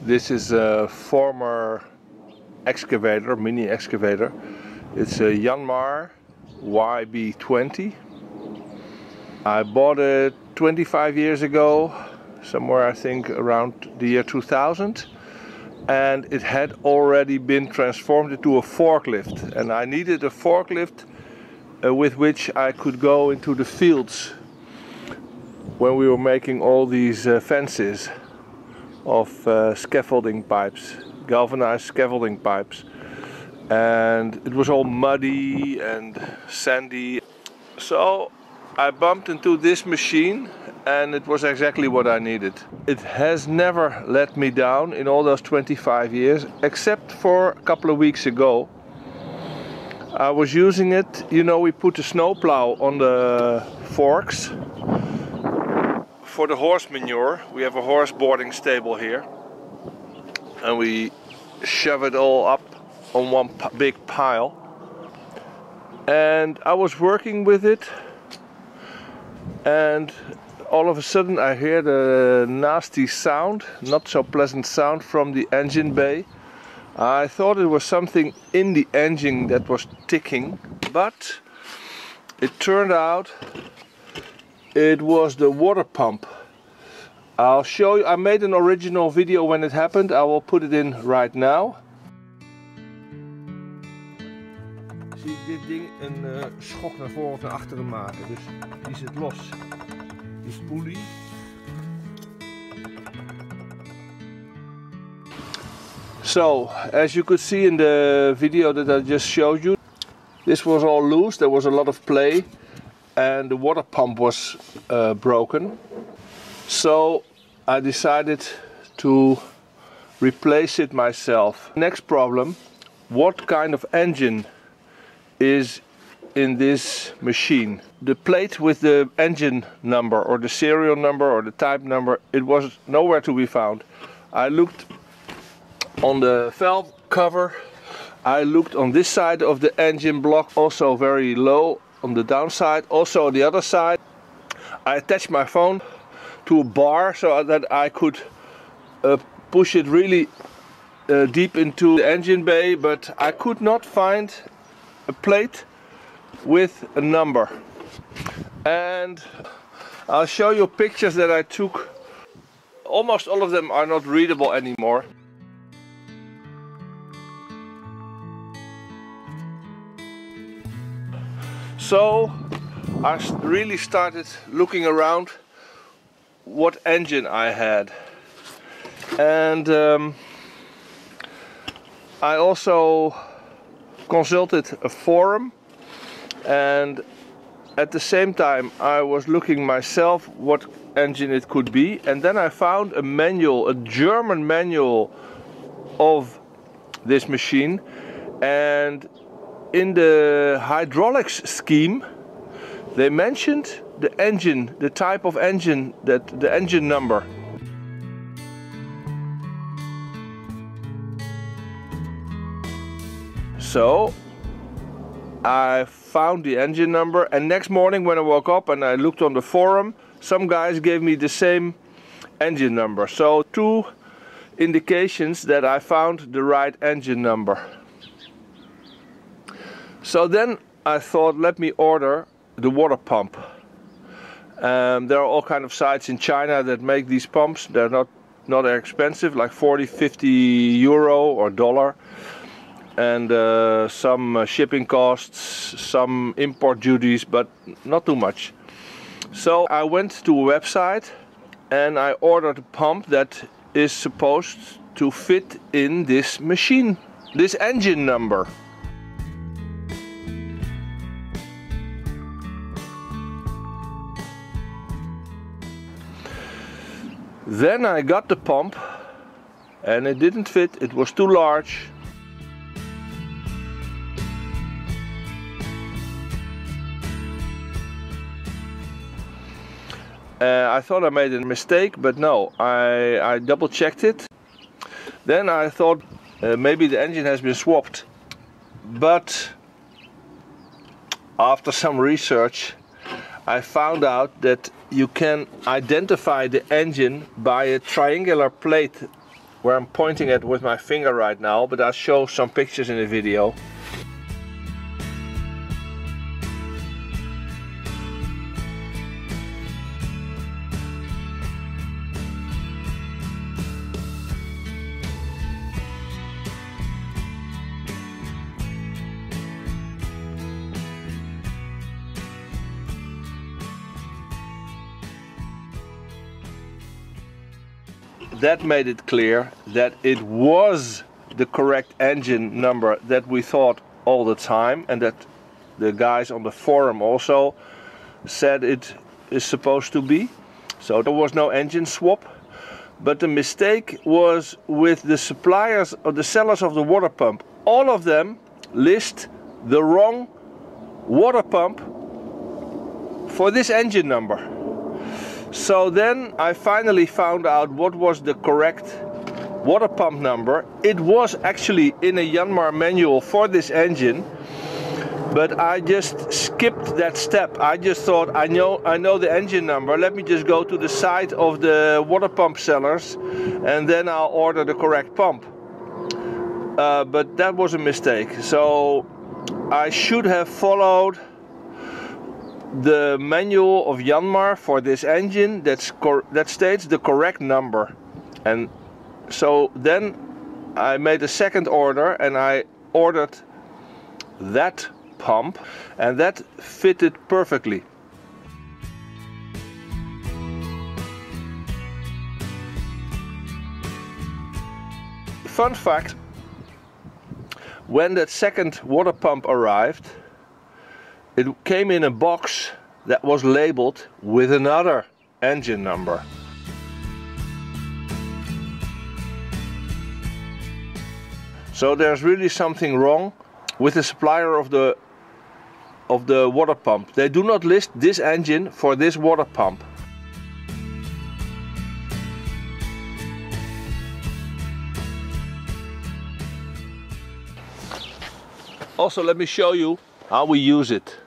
This is a former excavator, mini excavator. It's a Yanmar YB20. I bought it 25 years ago, somewhere I think around the year 2000. And it had already been transformed into a forklift. And I needed a forklift with which I could go into the fields when we were making all these fences of scaffolding pipes, galvanized scaffolding pipes. And it was all muddy and sandy. So I bumped into this machine and it was exactly what I needed. It has never let me down in all those 25 years, except for a couple of weeks ago. I was using it, you know, we put the snowplow on the forks for the horse manure. We have a horse boarding stable here. And we shove it all up on one big pile. And I was working with it. And all of a sudden I hear the nasty sound, not so pleasant sound from the engine bay. I thought it was something in the engine that was ticking, but it turned out it was the water pump. I'll show you, I made an original video when it happened, I will put it in right now. Zie ik dit ding een schok naar voren of naar achteren maken, dus die zit los. Die spoelie. So, as you could see in the video that I just showed you, this was all loose, there was a lot of play and the water pump was broken. So I decided to replace it myself. Next problem, what kind of engine is in this machine? The plate with the engine number or the serial number or the type number, it was nowhere to be found. I looked on the valve cover, I looked on this side of the engine block, also very low on the downside, also on the other side. I attached my phone to a bar so that I could push it really deep into the engine bay, but I could not find a plate with a number. And I'll show you pictures that I took. Almost all of them are not readable anymore. So I really started looking around what engine I had. And I also consulted a forum, and at the same time I was looking myself what engine it could be, and then I found a manual, a German manual of this machine, and in the hydraulics scheme they mentioned the engine, the type of engine, that the engine number. So I found the engine number, and next morning when I woke up and I looked on the forum, some guys gave me the same engine number. So two indications that I found the right engine number. So then I thought, let me order the water pump. There are all kind of sites in China that make these pumps. They're not expensive, like 40-50 euro or dollar. And some shipping costs, some import duties, but not too much. So I went to a website and I ordered a pump that is supposed to fit in this machine, this engine number. Then I got the pump and it didn't fit, it was too large. I thought I made a mistake, but no, I double checked it. Then I thought maybe the engine has been swapped. But after some research I found out that you can identify the engine by a triangular plate where I'm pointing at with my finger right now, but I'll show some pictures in the video. That made it clear that it was the correct engine number that we thought all the time, and that the guys on the forum also said it is supposed to be. So there was no engine swap, but the mistake was with the suppliers or the sellers of the water pump. All of them list the wrong water pump for this engine number. So then I finally found out what was the correct water pump number. It was actually in a Yanmar manual for this engine, but I just skipped that step. I just thought, I know the engine number, let me just go to the site of the water pump sellers and then I'll order the correct pump. But that was a mistake. So I should have followed the manual of Yanmar for this engine that states the correct number. And so then I made a second order and I ordered that pump, and that fitted perfectly. Fun fact, when that second water pump arrived, it came in a box that was labeled with another engine number. So there's really something wrong with the supplier of the water pump. They do not list this engine for this water pump. Also, let me show you how we use it.